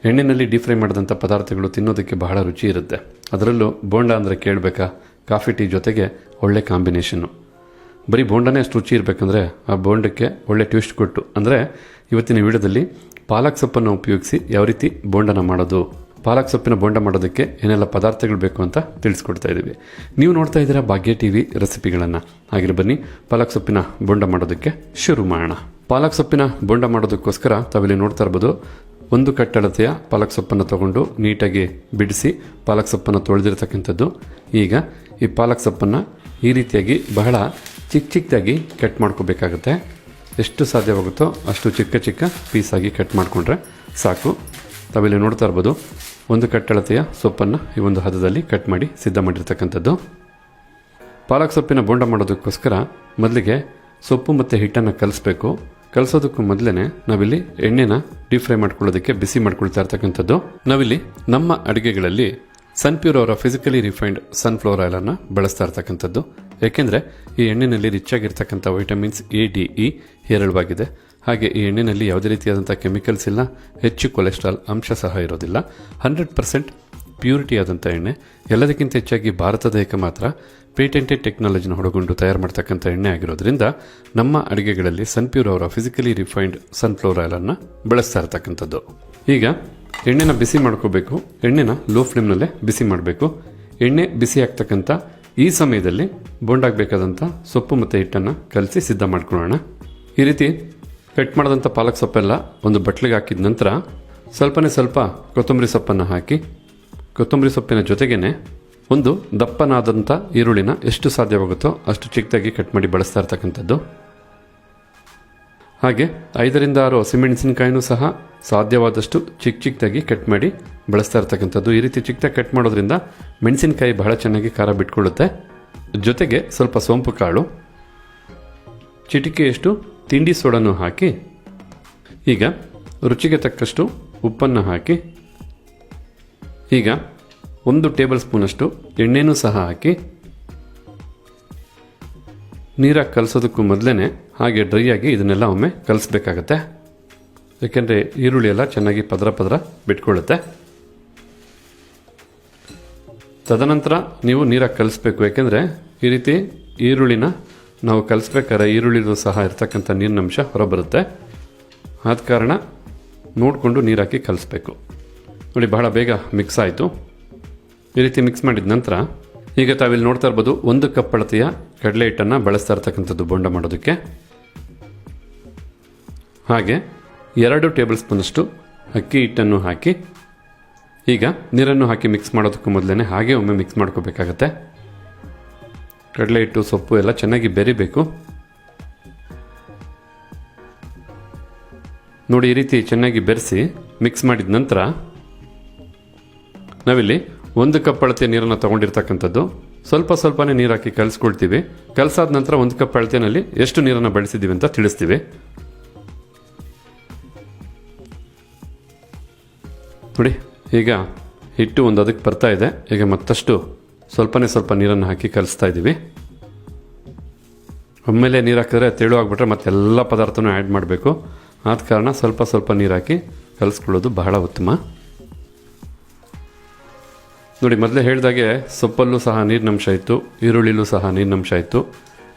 ಎಣ್ಣೆಯಲ್ಲಿ deep fry ಮಾಡಿದಂಥ ಪದಾರ್ಥಗಳು ತಿನ್ನೋದಕ್ಕೆ ಬಹಳ ರುಚಿ ಇರುತ್ತೆ. ಅದರಲ್ಲೂ ಬೋಂಡ ಅಂದರೆ ಕೇಳಬೇಕಾ, ಕಾಫಿ ಟೀ ಜೊತೆಗೆ ಒಳ್ಳೆ ಕಾಂಬಿನೇಷನ್ನು. ಬರೀ ಬೋಂಡನೇ ಅಷ್ಟು ರುಚಿ ಇರಬೇಕಂದ್ರೆ ಆ ಬೋಂಡಕ್ಕೆ ಒಳ್ಳೆ ಟ್ವಿಸ್ಟ್ ಕೊಟ್ಟು, ಅಂದರೆ ಇವತ್ತಿನ ವಿಡಿಯೋದಲ್ಲಿ ಪಾಲಕ್ ಸೊಪ್ಪನ್ನು ಉಪಯೋಗಿಸಿ ಯಾವ ರೀತಿ ಬೋಂಡನ ಮಾಡೋದು, ಪಾಲಕ್ ಸೊಪ್ಪಿನ ಬೋಂಡ ಮಾಡೋದಕ್ಕೆ ಏನೆಲ್ಲ ಪದಾರ್ಥಗಳು ಬೇಕು ಅಂತ ತಿಳಿಸ್ಕೊಡ್ತಾ ಇದ್ದೀವಿ. ನೀವು ನೋಡ್ತಾ ಇದ್ದೀರಾ ಭಾಗ್ಯ ಟಿವಿ ರೆಸಿಪಿಗಳನ್ನು. ಹಾಗೆ ಬನ್ನಿ ಪಾಲಕ್ ಸೊಪ್ಪಿನ ಬೋಂಡ ಮಾಡೋದಕ್ಕೆ ಶುರು ಮಾಡೋಣ. ಪಾಲಕ್ ಸೊಪ್ಪಿನ ಬೋಂಡ ಮಾಡೋದಕ್ಕೋಸ್ಕರ ತಾವಿಲ್ಲಿ ನೋಡ್ತಾ ಇರ್ಬೋದು, ಒಂದು ಕಟ್ಟಳತೆಯ ಪಾಲಕ್ ಸೊಪ್ಪನ್ನು ತಗೊಂಡು ನೀಟಾಗಿ ಬಿಡಿಸಿ ಪಾಲಕ್ ಸೊಪ್ಪನ್ನು ತೊಳೆದಿರ್ತಕ್ಕಂಥದ್ದು. ಈಗ ಈ ಪಾಲಕ್ ಸೊಪ್ಪನ್ನು ಈ ರೀತಿಯಾಗಿ ಬಹಳ ಚಿಕ್ಕದಾಗಿ ಕಟ್ ಮಾಡ್ಕೋಬೇಕಾಗತ್ತೆ. ಎಷ್ಟು ಸಾಧ್ಯವಾಗುತ್ತೋ ಅಷ್ಟು ಚಿಕ್ಕ ಚಿಕ್ಕ ಪೀಸಾಗಿ ಕಟ್ ಮಾಡಿಕೊಂಡ್ರೆ ಸಾಕು. ತಾವಿಲ್ಲಿ ನೋಡ್ತಾ ಇರ್ಬೋದು, ಒಂದು ಕಟ್ಟಳತೆಯ ಸೊಪ್ಪನ್ನು ಈ ಒಂದು ಹದದಲ್ಲಿ ಕಟ್ ಮಾಡಿ ಸಿದ್ಧ ಮಾಡಿರ್ತಕ್ಕಂಥದ್ದು. ಪಾಲಕ್ ಸೊಪ್ಪಿನ ಬೋಂಡ ಮಾಡೋದಕ್ಕೋಸ್ಕರ ಮೊದಲಿಗೆ ಸೊಪ್ಪು ಮತ್ತು ಹಿಟ್ಟನ್ನು ಕಲಿಸ್ಬೇಕು. ಕಲಿಸೋದಕ್ಕೂ ಮೊದಲೇ ನಾವಿಲ್ಲಿ ಎಣ್ಣೆನ ಡೀಪ್ ಫ್ರೈ ಮಾಡ್ಕೊಳ್ಳೋದಕ್ಕೆ ಬಿಸಿ ಮಾಡ್ಕೊಳ್ತಾ ಇರ್ತಕ್ಕಂಥದ್ದು. ನಾವಿಲ್ಲಿ ನಮ್ಮ ಅಡುಗೆಗಳಲ್ಲಿ ಸನ್ಪ್ಯೂರ್ ಅವರ ಫಿಸಿಕಲಿ ರಿಫೈನ್ಡ್ ಸನ್ಫ್ಲವರ್ ಆಯಿಲನ್ನು ಬಳಸ್ತಾ ಇರ್ತಕ್ಕಂಥದ್ದು. ಏಕೆಂದರೆ ಈ ಎಣ್ಣೆಯಲ್ಲಿ ರಿಚ್ ಆಗಿರ್ತಕ್ಕಂಥ ವೈಟಮಿನ್ಸ್ ಎ, ಡಿ, ಇ ಹೇರಳವಾಗಿದೆ. ಹಾಗೆ ಈ ಎಣ್ಣೆಯಲ್ಲಿ ಯಾವುದೇ ರೀತಿಯಾದಂಥ ಕೆಮಿಕಲ್ಸ್ ಇಲ್ಲ, ಹೆಚ್ಚು ಕೊಲೆಸ್ಟ್ರಾಲ್ ಅಂಶ ಸಹ ಇರೋದಿಲ್ಲ. 100% ಪ್ಯೂರಿಟಿ ಆದಂಥ ಎಣ್ಣೆ. ಎಲ್ಲದಕ್ಕಿಂತ ಹೆಚ್ಚಾಗಿ ಭಾರತ ದೇಶಕ್ಕೆ ಮಾತ್ರ ಪೇಟೆಂಟೆಡ್ ಟೆಕ್ನಾಲಜಿನ ಹೊಡಗೊಂಡು ತಯಾರು ಮಾಡ್ತಕ್ಕಂಥ ಎಣ್ಣೆ ಆಗಿರೋದ್ರಿಂದ ನಮ್ಮ ಅಡುಗೆಗಳಲ್ಲಿ ಸನ್ಪ್ಯೂರ್ ಅವರ ಫಿಸಿಕಲಿ ರಿಫೈನ್ಡ್ ಸನ್ಫ್ಲವರ್ ಆಯಿಲನ್ನು ಬಳಸ್ತಾ ಇರ್ತಕ್ಕಂಥದ್ದು. ಈಗ ಎಣ್ಣೆನ ಬಿಸಿ ಮಾಡ್ಕೋಬೇಕು. ಎಣ್ಣೆನ ಲೋ ಫ್ಲೇಮ್ನಲ್ಲೇ ಬಿಸಿ ಮಾಡಬೇಕು. ಎಣ್ಣೆ ಬಿಸಿ ಆಗ್ತಕ್ಕಂಥ ಈ ಸಮಯದಲ್ಲಿ ಬೋಂಡಾಗಬೇಕಾದಂಥ ಸೊಪ್ಪು ಮತ್ತು ಹಿಟ್ಟನ್ನು ಕಲಸಿ ಸಿದ್ಧ ಮಾಡ್ಕೊಳ್ಳೋಣ. ಈ ರೀತಿ ಕಟ್ ಮಾಡಿದಂಥ ಪಾಲಕ್ ಸೊಪ್ಪೆಲ್ಲ ಒಂದು ಬಟ್ಲಿಗೆ ಹಾಕಿದ ನಂತರ ಸ್ವಲ್ಪ ಕೊತ್ತಂಬರಿ ಸೊಪ್ಪನ್ನು ಹಾಕಿ, ಕೊತ್ತಂಬರಿ ಸೊಪ್ಪಿನ ಜೊತೆಗೇ ಒಂದು ದಪ್ಪನಾದಂಥ ಈರುಳ್ಳಿನ ಎಷ್ಟು ಸಾಧ್ಯವಾಗುತ್ತೋ ಅಷ್ಟು ಚಿಕ್ಕದಾಗಿ ಕಟ್ ಮಾಡಿ ಬಳಸ್ತಾ ಇರ್ತಕ್ಕಂಥದ್ದು. ಹಾಗೆ 5ರಿಂದ 6 ಹಸಿಮೆಣಸಿನಕಾಯಿನೂ ಸಹ ಸಾಧ್ಯವಾದಷ್ಟು ಚಿಕ್ಕದಾಗಿ ಕಟ್ ಮಾಡಿ ಬಳಸ್ತಾ ಇರ್ತಕ್ಕಂಥದ್ದು. ಈ ರೀತಿ ಚಿಕ್ಕದಾಗಿ ಕಟ್ ಮಾಡೋದ್ರಿಂದ ಮೆಣಸಿನಕಾಯಿ ಬಹಳ ಚೆನ್ನಾಗಿ ಖಾರ ಬಿಟ್ಕೊಳ್ಳುತ್ತೆ. ಜೊತೆಗೆ ಸ್ವಲ್ಪ ಸೋಂಪು ಕಾಳು, ಚಿಟಿಕೆಯಷ್ಟು ತಿಂಡಿ ಸೋಡನ್ನು ಹಾಕಿ, ಈಗ ರುಚಿಗೆ ತಕ್ಕಷ್ಟು ಉಪ್ಪನ್ನು ಹಾಕಿ, ಈಗ 1 ಟೇಬಲ್ ಸ್ಪೂನಷ್ಟು ಎಣ್ಣೆನೂ ಸಹ ಹಾಕಿ, ನೀರಾಗಿ ಕಲಸೋದಕ್ಕೂ ಮೊದಲೇ ಹಾಗೆ ಡ್ರೈ ಆಗಿ ಇದನ್ನೆಲ್ಲ ಒಮ್ಮೆ ಕಲಿಸ್ಬೇಕಾಗತ್ತೆ. ಯಾಕೆಂದರೆ ಈರುಳ್ಳಿ ಎಲ್ಲ ಚೆನ್ನಾಗಿ ಪದರ ಬಿಟ್ಕೊಳ್ಳುತ್ತೆ. ತದನಂತರ ನೀವು ನೀರಾಗಿ ಕಲಿಸ್ಬೇಕು. ಯಾಕೆಂದರೆ ಈ ರೀತಿ ಈರುಳ್ಳಿನ ನಾವು ಕಲಿಸ್ಬೇಕಾದ್ರೆ ಈರುಳ್ಳಿದು ಸಹ ಇರ್ತಕ್ಕಂಥ ನೀರಿನಂಶ ಹೊರಬರುತ್ತೆ. ಆದ ಕಾರಣ ನೋಡಿಕೊಂಡು ನೀರಾಕಿ ಕಲಿಸ್ಬೇಕು. ನೋಡಿ, ಬಹಳ ಬೇಗ ಮಿಕ್ಸ್ ಆಯಿತು. ಈ ರೀತಿ ಮಿಕ್ಸ್ ಮಾಡಿದ ನಂತರ ಈಗ ತಾವಿಲ್ಲಿ ನೋಡ್ತಾ ಇರ್ಬೋದು, 1 ಕಪ್ ಅಳತೆಯ ಕಡಲೆ ಹಿಟ್ಟನ್ನು ಬಳಸ್ತಾ ಇರ್ತಕ್ಕಂಥದ್ದು ಬೋಂಡ ಮಾಡೋದಕ್ಕೆ. ಹಾಗೆ 2 ಟೇಬಲ್ ಸ್ಪೂನಷ್ಟು ಅಕ್ಕಿ ಹಿಟ್ಟನ್ನು ಹಾಕಿ, ಈಗ ನೀರನ್ನು ಹಾಕಿ ಮಿಕ್ಸ್ ಮಾಡೋದಕ್ಕೂ ಮೊದಲೇ ಹಾಗೆ ಒಮ್ಮೆ ಮಿಕ್ಸ್ ಮಾಡ್ಕೋಬೇಕಾಗತ್ತೆ. ಕಡಲೆ ಹಿಟ್ಟು ಸೊಪ್ಪು ಎಲ್ಲ ಚೆನ್ನಾಗಿ ಬೆರಿಬೇಕು. ನೋಡಿ, ಈ ರೀತಿ ಚೆನ್ನಾಗಿ ಬೆರೆಸಿ ಮಿಕ್ಸ್ ಮಾಡಿದ ನಂತರ ನಾವಿಲ್ಲಿ 1 ಕಪ್ ಅಳತೆ ನೀರನ್ನು ತಗೊಂಡಿರ್ತಕ್ಕಂಥದ್ದು. ಸ್ವಲ್ಪನೇ ನೀರು ಹಾಕಿ ಕಲಿಸ್ಕೊಳ್ತೀವಿ. ಕಲಸಾದ ನಂತರ 1 ಕಪ್ ಅಳತೆನಲ್ಲಿ ಎಷ್ಟು ನೀರನ್ನು ಬಳಸಿದ್ದೀವಿ ಅಂತ ತಿಳಿಸ್ತೀವಿ. ನೋಡಿ, ಈಗ ಹಿಟ್ಟು ಒಂದು ಅದಕ್ಕೆ ಬರ್ತಾ ಇದೆ. ಈಗ ಮತ್ತಷ್ಟು ಸ್ವಲ್ಪ ನೀರನ್ನು ಹಾಕಿ ಕಲಿಸ್ತಾ ಇದ್ದೀವಿ. ಒಮ್ಮೆಲೆ ನೀರು ಹಾಕಿದ್ರೆ ತೆಳುವಾಗ್ಬಿಟ್ರೆ ಮತ್ತೆಲ್ಲ ಪದಾರ್ಥನೂ ಆ್ಯಡ್ ಮಾಡಬೇಕು. ಆದ ಕಾರಣ ಸ್ವಲ್ಪ ನೀರು ಹಾಕಿ ಕಲಿಸ್ಕೊಳ್ಳೋದು ಬಹಳ ಉತ್ತಮ. ನೋಡಿ, ಮೊದಲೇ ಹೇಳಿದಾಗೆ ಸೊಪ್ಪಲ್ಲೂ ಸಹ ನೀರಿನಂಶ ಇತ್ತು, ಈರುಳ್ಳಿಲೂ ಸಹ ನೀರಿನಂಶ ಇತ್ತು.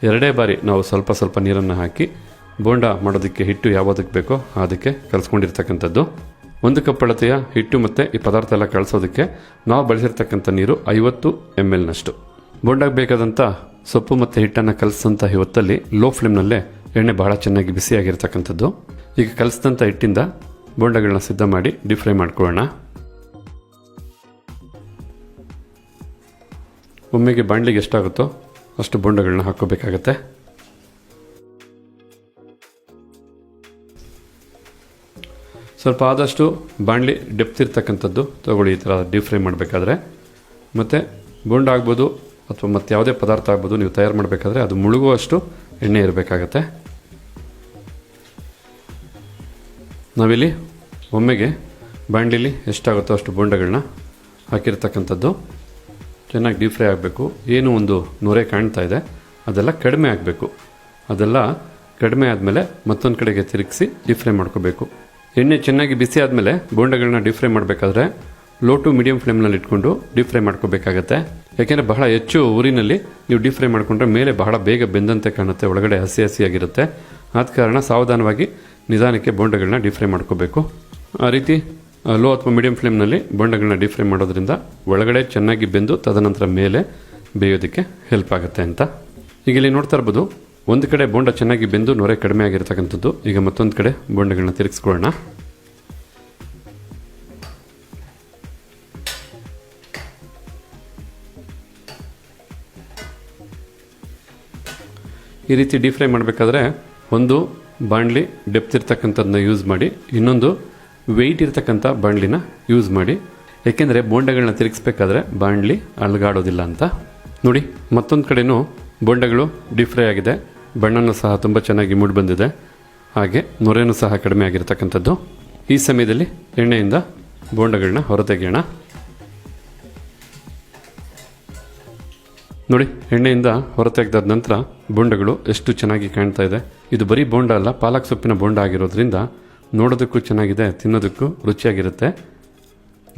2 ಬಾರಿ ನಾವು ಸ್ವಲ್ಪ ನೀರನ್ನು ಹಾಕಿ ಬೋಂಡ ಮಾಡೋದಕ್ಕೆ ಹಿಟ್ಟು ಯಾವುದಕ್ಕೆ ಬೇಕೋ ಅದಕ್ಕೆ ಕಲಿಸ್ಕೊಂಡಿರ್ತಕ್ಕಂಥದ್ದು. 1 ಕಪ್ ಅಳತೆಯ ಹಿಟ್ಟು ಮತ್ತು ಈ ಪದಾರ್ಥ ಎಲ್ಲ ಕಳಿಸೋದಕ್ಕೆ ನಾವು ಬಳಸಿರ್ತಕ್ಕಂಥ ನೀರು 50 ml ನಷ್ಟು. ಬೋಂಡಾಗೆ ಬೇಕಾದಂಥ ಸೊಪ್ಪು ಮತ್ತು ಹಿಟ್ಟನ್ನು ಕಲಿಸಿದಂಥ ಹೊತ್ತಲ್ಲಿ ಲೋ ಫ್ಲೇಮ್ನಲ್ಲೇ ಎಣ್ಣೆ ಬಹಳ ಚೆನ್ನಾಗಿ ಬಿಸಿಯಾಗಿರ್ತಕ್ಕಂಥದ್ದು. ಈಗ ಕಲಿಸಿದಂಥ ಹಿಟ್ಟಿಂದ ಬೋಂಡಗಳನ್ನ ಸಿದ್ಧ ಮಾಡಿ ಡೀಪ್ ಫ್ರೈ ಮಾಡ್ಕೊಳ್ಳೋಣ. ಒಮ್ಮೆಗೆ ಬಾಣಲಿಗೆ ಎಷ್ಟಾಗುತ್ತೋ ಅಷ್ಟು ಬೋಂಡಗಳನ್ನ ಹಾಕ್ಕೋಬೇಕಾಗತ್ತೆ. ಸ್ವಲ್ಪ ಆದಷ್ಟು ಬಾಣಲಿ ಡೆಪ್ತ್ ಇರ್ತಕ್ಕಂಥದ್ದು ತಗೊಳ್ಳಿ. ಈ ಥರ ಡೀಪ್ ಫ್ರೈ ಮಾಡಬೇಕಾದ್ರೆ, ಮತ್ತು ಬೋಂಡ ಆಗ್ಬೋದು ಅಥವಾ ಮತ್ತು ಯಾವುದೇ ಪದಾರ್ಥ ಆಗ್ಬೋದು, ನೀವು ತಯಾರು ಮಾಡಬೇಕಾದ್ರೆ ಅದು ಮುಳುಗುವಷ್ಟು ಎಣ್ಣೆ ಇರಬೇಕಾಗತ್ತೆ. ನಾವಿಲ್ಲಿ ಒಮ್ಮೆಗೆ ಬಾಣಲಿಲಿ ಎಷ್ಟಾಗುತ್ತೋ ಅಷ್ಟು ಬೋಂಡಗಳನ್ನ ಹಾಕಿರ್ತಕ್ಕಂಥದ್ದು. ಚೆನ್ನಾಗಿ ಡೀಪ್ ಫ್ರೈ ಆಗಬೇಕು. ಏನು ಒಂದು ನೊರೆ ಕಾಣ್ತಾ ಇದೆ ಅದೆಲ್ಲ ಕಡಿಮೆ ಆಗಬೇಕು. ಅದೆಲ್ಲ ಕಡಿಮೆ ಆದಮೇಲೆ ಮತ್ತೊಂದು ಕಡೆಗೆ ತಿರುಗಿಸಿ ಡೀಪ್ ಫ್ರೈ ಮಾಡ್ಕೋಬೇಕು. ಎಣ್ಣೆ ಚೆನ್ನಾಗಿ ಬಿಸಿ ಆದಮೇಲೆ ಬೋಂಡಗಳನ್ನ ಡೀಪ್ ಫ್ರೈ ಮಾಡಬೇಕಾದ್ರೆ ಲೋ ಟು ಮೀಡಿಯಂ ಫ್ಲೇಮ್ನಲ್ಲಿ ಇಟ್ಕೊಂಡು ಡೀಪ್ ಫ್ರೈ ಮಾಡ್ಕೋಬೇಕಾಗತ್ತೆ. ಯಾಕೆಂದರೆ ಬಹಳ ಹೆಚ್ಚು ಊರಿನಲ್ಲಿ ನೀವು ಡೀಪ್ ಫ್ರೈ ಮಾಡಿಕೊಂಡ್ರೆ ಮೇಲೆ ಬಹಳ ಬೇಗ ಬೆಂದಂತೆ ಕಾಣುತ್ತೆ, ಒಳಗಡೆ ಹಸಿ ಹಸಿಯಾಗಿರುತ್ತೆ. ಆದ ಕಾರಣ ಸಾವಧಾನವಾಗಿ ನಿಧಾನಕ್ಕೆ ಬೋಂಡಗಳನ್ನ ಡೀಪ್ ಫ್ರೈ ಮಾಡ್ಕೋಬೇಕು. ಆ ರೀತಿ ಲೋ ಅಥವಾ ಮೀಡಿಯಂ ಫ್ಲೇಮ್ನಲ್ಲಿ ಬೋಂಡಗಳನ್ನ ಡೀಪ್ ಫ್ರೈ ಮಾಡೋದ್ರಿಂದ ಒಳಗಡೆ ಚೆನ್ನಾಗಿ ಬೆಂದು ತದನಂತರ ಮೇಲೆ ಬೇಯೋದಕ್ಕೆ ಹೆಲ್ಪ್ ಆಗುತ್ತೆ ಅಂತ. ಈಗ ಇಲ್ಲಿ ನೋಡ್ತಾ ಇರ್ಬೋದು, ಒಂದು ಕಡೆ ಬೋಂಡ ಚೆನ್ನಾಗಿ ಬೆಂದು ನೊರೆ ಕಡಿಮೆ ಆಗಿರ್ತಕ್ಕಂಥದ್ದು. ಈಗ ಮತ್ತೊಂದು ಕಡೆ ಬೋಂಡಗಳನ್ನ ತಿರುಗಿಸ್ಕೊಳ್ಳೋಣ. ಈ ರೀತಿ ಡೀಪ್ ಫ್ರೈ ಮಾಡಬೇಕಾದ್ರೆ ಒಂದು ಬಾಣಲಿ ಡೆಪ್ತ್ ಇರ್ತಕ್ಕಂಥದ್ದನ್ನ ಯೂಸ್ ಮಾಡಿ, ಇನ್ನೊಂದು ವೆಯ್ಟ್ ಇರ್ತಕ್ಕಂಥ ಬಾಣಲಿನ ಯೂಸ್ ಮಾಡಿ. ಏಕೆಂದರೆ ಬೋಂಡಗಳನ್ನ ತಿರುಗಿಸ್ಬೇಕಾದ್ರೆ ಬಾಣಲಿ ಅಲುಗಾಡೋದಿಲ್ಲ ಅಂತ. ನೋಡಿ, ಮತ್ತೊಂದು ಕಡೆನೂ ಬೋಂಡಗಳು ಡೀಪ್ ಫ್ರೈ ಆಗಿದೆ, ಬಣ್ಣನೂ ಸಹ ತುಂಬ ಚೆನ್ನಾಗಿ ಮೂಡಿ ಬಂದಿದೆ, ಹಾಗೆ ನೊರೆನೂ ಸಹ ಕಡಿಮೆ ಆಗಿರ್ತಕ್ಕಂಥದ್ದು. ಈ ಸಮಯದಲ್ಲಿ ಎಣ್ಣೆಯಿಂದ ಬೋಂಡಗಳನ್ನ ಹೊರತೆಗೆಯೋಣ. ನೋಡಿ, ಎಣ್ಣೆಯಿಂದ ಹೊರತೆಗೆದಾದ ನಂತರ ಬೋಂಡಗಳು ಎಷ್ಟು ಚೆನ್ನಾಗಿ ಕಾಣ್ತಾ ಇದೆ. ಇದು ಬರೀ ಬೋಂಡ ಅಲ್ಲ, ಪಾಲಕ್ ಸೊಪ್ಪಿನ ಬೋಂಡ ಆಗಿರೋದ್ರಿಂದ ನೋಡೋದಕ್ಕೂ ಚೆನ್ನಾಗಿದೆ, ತಿನ್ನೋದಕ್ಕೂ ರುಚಿಯಾಗಿರುತ್ತೆ.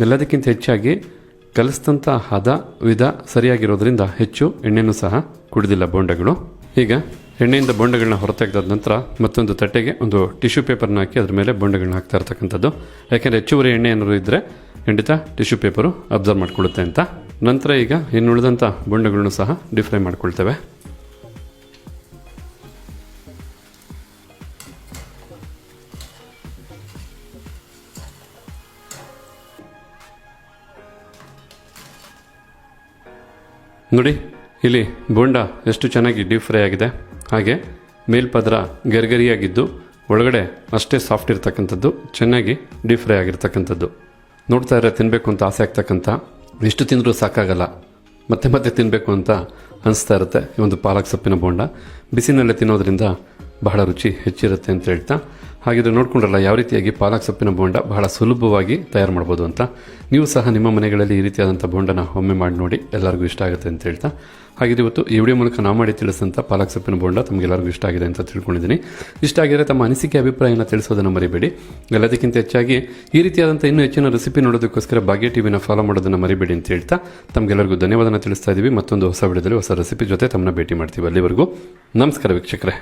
ಎಲ್ಲದಕ್ಕಿಂತ ಹೆಚ್ಚಾಗಿ ಕಲಿಸಿದಂಥ ಹದ ವಿಧ ಸರಿಯಾಗಿರೋದ್ರಿಂದ ಹೆಚ್ಚು ಎಣ್ಣೆನೂ ಸಹ ಕುಡಿದಿಲ್ಲ ಬೋಂಡಗಳು. ಈಗ ಎಣ್ಣೆಯಿಂದ ಬೋಂಡಗಳನ್ನ ಹೊರತೆಗೆದಾದ ನಂತರ ಮತ್ತೊಂದು ತಟ್ಟೆಗೆ ಒಂದು ಟಿಶ್ಯೂ ಪೇಪರ್ನ ಹಾಕಿ ಅದ್ರ ಮೇಲೆ ಬೋಂಡಗಳನ್ನ ಹಾಕ್ತಾ ಇರ್ತಕ್ಕಂಥದ್ದು. ಯಾಕೆಂದರೆ ಹೆಚ್ಚುವರಿ ಎಣ್ಣೆ ಏನಾದ್ರು ಇದ್ದರೆ ಖಂಡಿತ ಟಿಶ್ಯೂ ಪೇಪರು ಅಬ್ಸರ್ವ್ ಮಾಡ್ಕೊಳ್ಳುತ್ತೆ ಅಂತ. ನಂತರ ಈಗ ಇನ್ನುಳಿದಂಥ ಬೋಂಡಗಳನ್ನು ಸಹ ಡೀಪ್ ಫ್ರೈ ಮಾಡ್ಕೊಳ್ತೇವೆ. ನೋಡಿ, ಇಲ್ಲಿ ಬೋಂಡ ಎಷ್ಟು ಚೆನ್ನಾಗಿ ಡೀಪ್ ಫ್ರೈ ಆಗಿದೆ, ಹಾಗೆ ಮೇಲ್ಪದರ ಗರಿಗರಿಯಾಗಿದ್ದು ಒಳಗಡೆ ಅಷ್ಟೇ ಸಾಫ್ಟ್ ಇರ್ತಕ್ಕಂಥದ್ದು, ಚೆನ್ನಾಗಿ ಡೀಪ್ ಫ್ರೈ ಆಗಿರ್ತಕ್ಕಂಥದ್ದು. ನೋಡ್ತಾ ಇದ್ರೆ ತಿನ್ನಬೇಕು ಅಂತ ಆಸೆ ಆಗ್ತಕ್ಕಂಥ, ಎಷ್ಟು ತಿಂದರೂ ಸಾಕಾಗಲ್ಲ, ಮತ್ತೆ ಮತ್ತೆ ತಿನ್ನಬೇಕು ಅಂತ ಅನಿಸ್ತಾ ಇರುತ್ತೆ ಈ ಒಂದು ಪಾಲಕ್ ಸೊಪ್ಪಿನ ಬೋಂಡ. ಬಿಸಿನಲ್ಲೇ ತಿನ್ನೋದ್ರಿಂದ ಬಹಳ ರುಚಿ ಹೆಚ್ಚಿರುತ್ತೆ ಅಂತ ಹೇಳ್ತಾ, ಹಾಗಿದ್ರೆ ನೋಡ್ಕೊಂಡ್ರಲ್ಲ ಯಾವ ರೀತಿಯಾಗಿ ಪಾಲಕ್ ಸೊಪ್ಪಿನ ಬೋಂಡ ಬಹಳ ಸುಲಭವಾಗಿ ತಯಾರು ಮಾಡ್ಬೋದು ಅಂತ. ನೀವು ಸಹ ನಿಮ್ಮ ಮನೆಗಳಲ್ಲಿ ಈ ರೀತಿಯಾದಂಥ ಬೋಂಡನ ಒಮ್ಮೆ ಮಾಡಿ ನೋಡಿ, ಎಲ್ಲರಿಗೂ ಇಷ್ಟ ಆಗುತ್ತೆ ಅಂತ ಹೇಳ್ತಾ. ಹಾಗಿದ್ರೆ ಇವತ್ತು ಈ ವಿಡಿಯೋ ಮೂಲಕ ನಾವು ಮಾಡಿ ತಿಳಿಸಿದಂಥ ಪಾಲಕ್ ಸೊಪ್ಪಿನ ಬೋಂಡ ತಮಗೆಲ್ಲರಿಗೂ ಇಷ್ಟ ಆಗಿದೆ ಅಂತ ತಿಳ್ಕೊಂಡಿದ್ದೀನಿ. ಇಷ್ಟ ಆಗಿದ್ರೆ ತಮ್ಮ ಅನಿಸಿಕೆ ಅಭಿಪ್ರಾಯನ ತಿಳಿಸೋದನ್ನು ಮರಿಬೇಡಿ. ಎಲ್ಲದಕ್ಕಿಂತ ಹೆಚ್ಚಾಗಿ ಈ ರೀತಿಯಾದಂಥ ಇನ್ನೂ ಹೆಚ್ಚಿನ ರೆಸಿಪಿ ನೋಡೋದಕ್ಕೋಸ್ಕರ ಭಾಗ್ಯ ಟಿವಿನ ಫಾಲೋ ಮಾಡೋದನ್ನು ಮರಿಬೇಡಿ ಅಂತ ಹೇಳ್ತಾ ತಮಗೆಲ್ಲರಿಗೂ ಧನ್ಯವಾದನ ತಿಳಿಸ್ತಾ ಇದ್ದೀವಿ. ಮತ್ತೊಂದು ಹೊಸ ವಿಡಿಯೋದಲ್ಲಿ ಹೊಸ ರೆಸಿಪಿ ಜೊತೆ ತಮ್ಮನ್ನ ಭೇಟಿ ಮಾಡ್ತೀವಿ. ಅಲ್ಲಿವರೆಗೂ ನಮಸ್ಕಾರ ವೀಕ್ಷಕರೇ.